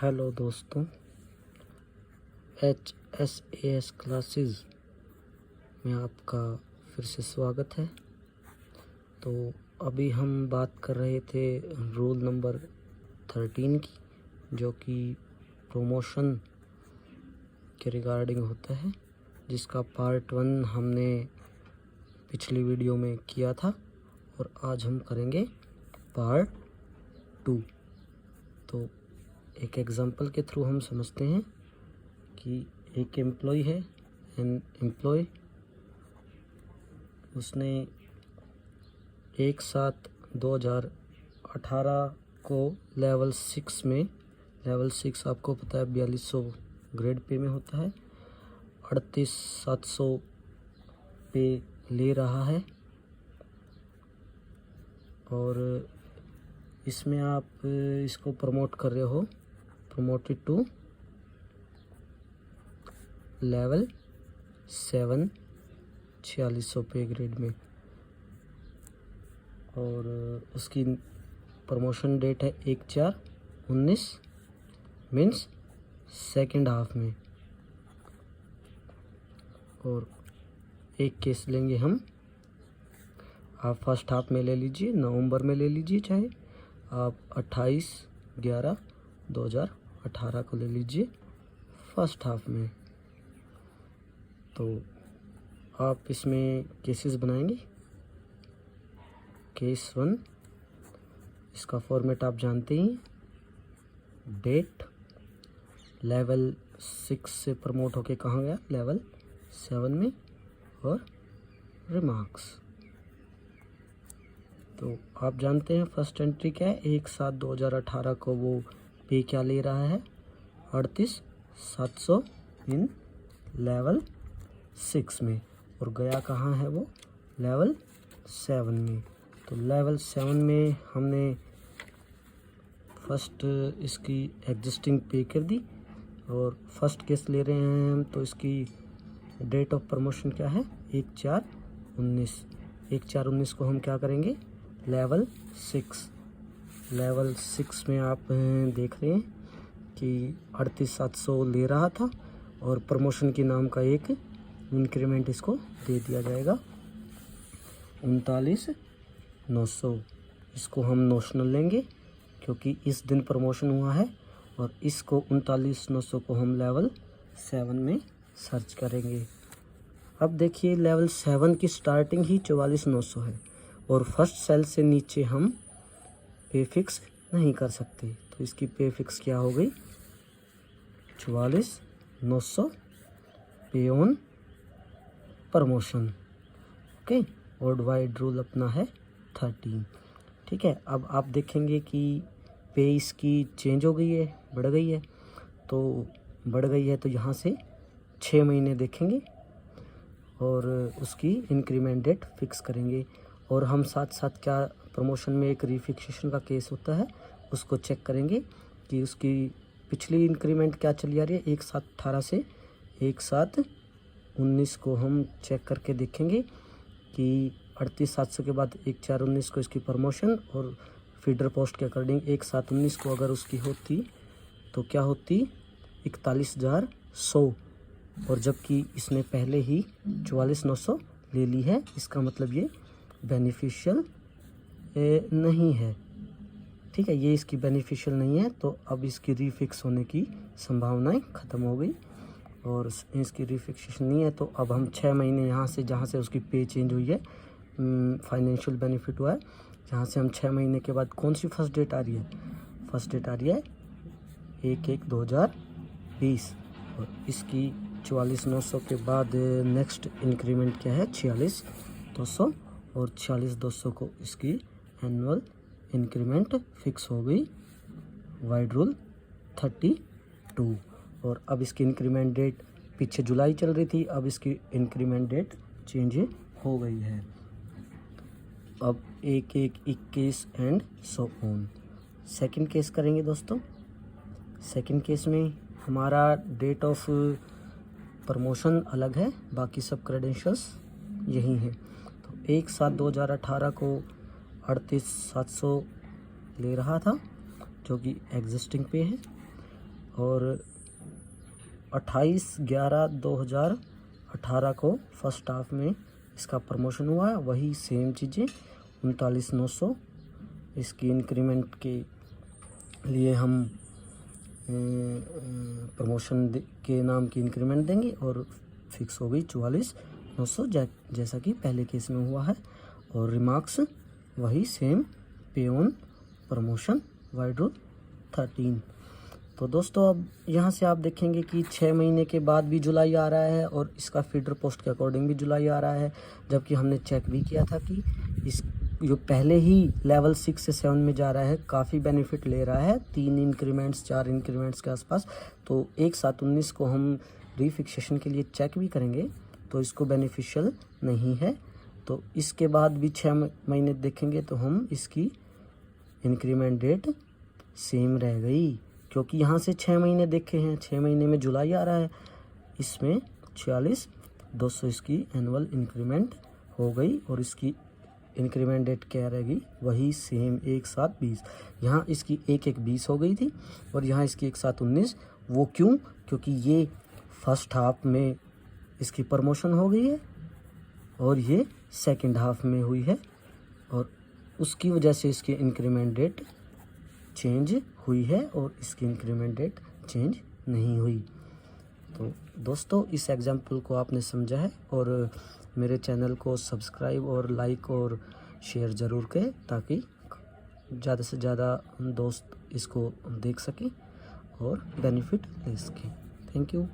Hello दोस्तों, HSAS classes में आपका फिर से स्वागत है। तो अभी हम बात कर रहे थे रूल नंबर 13 की, जो कि प्रमोशन के रिगार्डिंग होता है, जिसका पार्ट 1 हमने पिछली वीडियो में किया था और आज हम करेंगे पार्ट 2। तो एक एग्जांपल के थ्रू हम समझते हैं कि एक एम्प्लॉय है, एम्प्लॉय उसने 1/7/2018 को लेवल 6 में, लेवल 6 आपको पता है 4200 ग्रेड पे में होता है, 38,700 पे ले रहा है। और इसमें आप इसको प्रमोट कर रहे हो, प्रमोटेड टू लेवल 7 4600 पे ग्रेड में। और उसकी प्रमोशन डेट है 1/4/19 मीन्स सेकेंड हाफ में। और एक केस लेंगे हम, आप फर्स्ट हाफ में ले लीजिए, नवंबर में ले लीजिए, चाहे आप 28/11/2018 को ले लीजिए फर्स्ट हाफ में। तो आप इसमें केसेस बनाएंगे। केस 1, इसका फॉर्मेट आप जानते ही, डेट लेवल 6 से प्रमोट होके कहाँ गया, लेवल 7 में, और रिमार्क्स। तो आप जानते हैं फर्स्ट एंट्री क्या है, 1/7/2018 को वो पे क्या ले रहा है, 38,700 इन लेवल 6 में, और गया कहाँ है वो, लेवल 7 में। तो लेवल 7 में हमने फर्स्ट इसकी एग्जिस्टिंग पे कर दी, और फर्स्ट केस ले रहे हैं हम, तो इसकी डेट ऑफ प्रमोशन क्या है, 1/4/19। 1/4/19 को हम क्या करेंगे, लेवल 6, लेवल 6 में आप देख रहे हैं कि 38,700 ले रहा था, और प्रमोशन के नाम का एक इंक्रीमेंट इसको दे दिया जाएगा 39,900। इसको हम नोशनल लेंगे क्योंकि इस दिन प्रमोशन हुआ है, और इसको 39,900 को हम लेवल 7 में सर्च करेंगे। अब देखिए, लेवल 7 की स्टार्टिंग ही 44,900 है, और फर्स्ट सेल से नीचे हम पे फिक्स नहीं कर सकते, तो इसकी पे फिक्स क्या हो गई, 44,900 पे ऑन प्रमोशन। ओके, और डिवाइड रूल अपना है 13। ठीक है, अब आप देखेंगे कि पे इसकी चेंज हो गई है, बढ़ गई है। तो बढ़ गई है तो यहाँ से 6 महीने देखेंगे और उसकी इंक्रीमेंट डेट फिक्स करेंगे। और हम साथ साथ क्या, प्रमोशन में एक रिफिक्सेशन का केस होता है, उसको चेक करेंगे कि उसकी पिछली इंक्रीमेंट क्या चली आ रही है। 1/7/18 से 1/7/19 को हम चेक करके देखेंगे कि 38,700 के बाद 1/4/19 को इसकी प्रमोशन, और फीडर पोस्ट के अकॉर्डिंग 1/7/19 को अगर उसकी होती तो क्या होती, 41,100। और जबकि इसने पहले ही 44,900 ले ली है, इसका मतलब ये बेनिफिशियल नहीं है। ठीक है, ये इसकी बेनिफिशियल नहीं है, तो अब इसकी रीफिक्स होने की संभावनाएं ख़त्म हो गई, और इसकी रिफिक्सेशन नहीं है। तो अब हम 6 महीने यहाँ से, जहाँ से उसकी पे चेंज हुई है, फाइनेंशियल बेनिफिट हुआ है, जहाँ से हम 6 महीने के बाद कौन सी फर्स्ट डेट आ रही है, फर्स्ट डेट आ रही है 1/1/2020, और इसकी 44,900 के बाद नेक्स्ट इंक्रीमेंट क्या है, 46,200, और 46,200 को इसकी एनुअल इंक्रीमेंट फिक्स हो गई, वाइड रूल 32। और अब इसकी इंक्रीमेंट डेट, पीछे जुलाई चल रही थी, अब इसकी इंक्रीमेंट डेट चेंज हो गई है। अब 1/1/21 and so on. Second case करेंगे दोस्तों। सेकंड केस में हमारा डेट ऑफ प्रमोशन अलग है, बाकी सब क्रेडेंशियल्स यही हैं। तो 1/7/2018 को 38,700 ले रहा था, जो कि एग्जिस्टिंग पे है, और 28/11/2018 को फर्स्ट हाफ में इसका प्रमोशन हुआ है। वही सेम चीज़ें 39,900 इसकी इंक्रीमेंट के लिए हम प्रमोशन के नाम की इंक्रीमेंट देंगे और फिक्स हो गई 44,900 जैसा कि पहले केस में हुआ है। और रिमार्क्स वही सेम, पे ऑन प्रमोशन वाइड रूल 13। तो दोस्तों अब यहाँ से आप देखेंगे कि 6 महीने के बाद भी जुलाई आ रहा है और इसका फीडर पोस्ट के अकॉर्डिंग भी जुलाई आ रहा है, जबकि हमने चेक भी किया था कि इस जो पहले ही लेवल 6 से 7 में जा रहा है काफ़ी बेनिफिट ले रहा है, 3 इंक्रीमेंट्स 4 इंक्रीमेंट्स के आसपास। तो 1/7/19 को हम रीफिक्सेशन के लिए चेक भी करेंगे तो इसको बेनिफिशियल नहीं है। तो इसके बाद भी 6 महीने देखेंगे तो हम इसकी इंक्रीमेंट डेट सेम रह गई, क्योंकि यहाँ से 6 महीने देखे हैं, 6 महीने में जुलाई आ रहा है, इसमें 46,200 इसकी एनुअल इंक्रीमेंट हो गई और इसकी इंक्रीमेंट डेट क्या रहेगी, वही सेम 1/7/20। यहाँ इसकी 1/1/20 हो गई थी और यहाँ इसकी 1/7/19। वो क्यों? क्योंकि ये फर्स्ट हाफ में इसकी प्रमोशन हो गई है और ये सेकंड हाफ में हुई है और उसकी वजह से इसकी इंक्रीमेंट डेट चेंज हुई है और इसकी इंक्रीमेंट डेट चेंज नहीं हुई। तो दोस्तों इस एग्जाम्पल को आपने समझा है और मेरे चैनल को सब्सक्राइब और लाइक और शेयर ज़रूर करें ताकि ज़्यादा से ज़्यादा दोस्त इसको देख सकें और बेनिफिट ले सकें। Thank you.